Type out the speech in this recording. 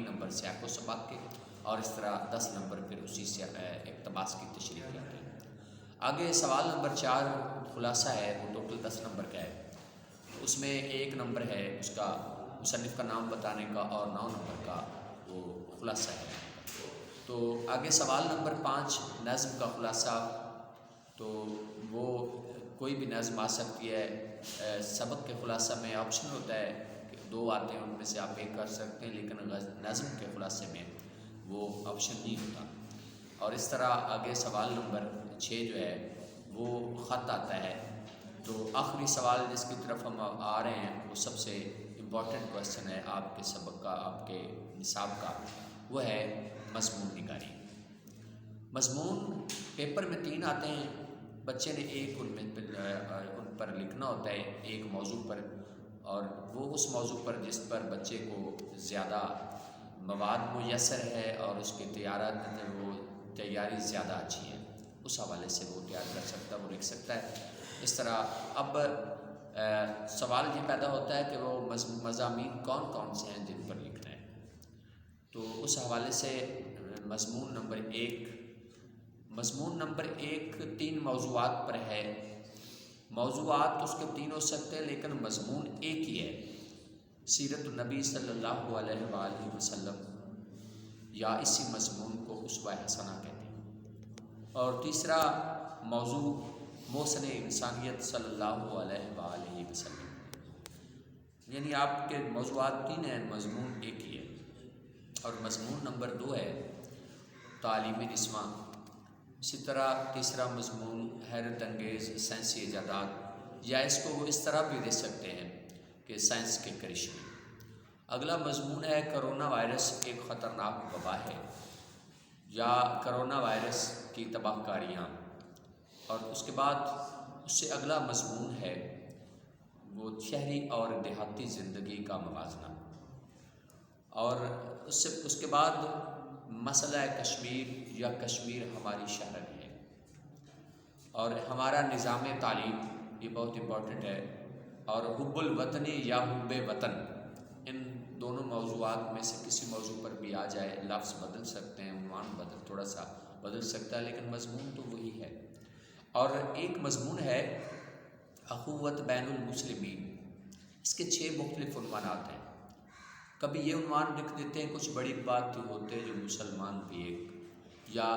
3 number سیاق و سباق کے، اور اس طرح 10 نمبر پھر اسی سے اقتباس کی تشریح کرتے ہیں۔ آگے سوال نمبر 4 خلاصہ ہے، وہ ٹوٹل 10 نمبر کا ہے، اس میں 1 نمبر ہے اس کا مصنف کا نام بتانے کا، اور 9 نمبر کا وہ خلاصہ ہے۔ تو آگے سوال نمبر 5 نظم کا خلاصہ، تو وہ کوئی بھی نظم آ سکتی ہے۔ سبق کے خلاصہ میں آپشن ہوتا ہے کہ 2 آتے ہیں، ان میں سے آپ ایک کر سکتے ہیں، لیکن نظم کے خلاصے میں وہ آپشن نہیں ہوتا۔ اور اس طرح آگے سوال نمبر 6 جو ہے وہ خط آتا ہے۔ تو آخری سوال جس کی طرف ہم آ رہے ہیں وہ سب سے امپورٹنٹ کویسچن ہے آپ کے سبق کا، آپ کے نصاب کا، وہ ہے مضمون نگاری۔ مضمون پیپر میں 3 آتے ہیں، بچے نے ایک ان پر لکھنا ہوتا ہے، ایک موضوع پر، اور وہ اس موضوع پر جس پر بچے کو زیادہ مواد میسر ہے اور اس کی تیاری زیادہ اچھی ہے، اس حوالے سے وہ تیار کر سکتا ہے، وہ لکھ سکتا ہے۔ اس طرح اب سوال یہ پیدا ہوتا ہے کہ وہ مضامین کون کون سے ہیں جن پر لکھنا ہے۔ تو اس حوالے سے مضمون نمبر 1 3 موضوعات پر ہے۔ موضوعات اس کے 3 ہو سکتے ہیں، لیکن مضمون ایک ہی ہے، سیرت النبی صلی اللہ علیہ وآلہ وسلم، یا اسی مضمون کو اسوہ حسنہ کہتے ہیں۔ اور تیسرا موضوع محسن انسانیت صلی اللہ علیہ وآلہ وسلم، یعنی آپ کے موضوعات 3 ہیں، مضمون ایک ہی ہے۔ اور مضمون نمبر 2 ہے تعلیم نسواں۔ اسی طرح تیسرا مضمون حیرت انگیز سائنسی ایجادات، یا اس کو وہ اس طرح بھی دے سکتے ہیں کہ سائنس کے کرشمے۔ اگلا مضمون ہے کرونا وائرس ایک خطرناک وبا ہے، یا کرونا وائرس کی تباہ کاریاں۔ اور اس کے بعد اس سے اگلا مضمون ہے وہ شہری اور دیہاتی زندگی کا موازنہ۔ اور اس کے بعد مسئلہ کشمیر، یا کشمیر ہماری شہرت ہے، اور ہمارا نظام تعلیم، یہ بہت امپورٹنٹ ہے، اور حب الوطنی یا حب وطن، ان دونوں موضوعات میں سے کسی موضوع پر بھی آ جائے، لفظ بدل سکتے ہیں، عنوان تھوڑا سا بدل سکتا ہے، لیکن مضمون تو وہی ہے۔ اور ایک مضمون ہے اخوت بین المسلمین، اس کے 6 مختلف عنوانات ہیں۔ کبھی یہ عنوان لکھ دیتے ہیں کچھ بڑی بات ہوتے جو مسلمان بھی ایک، یا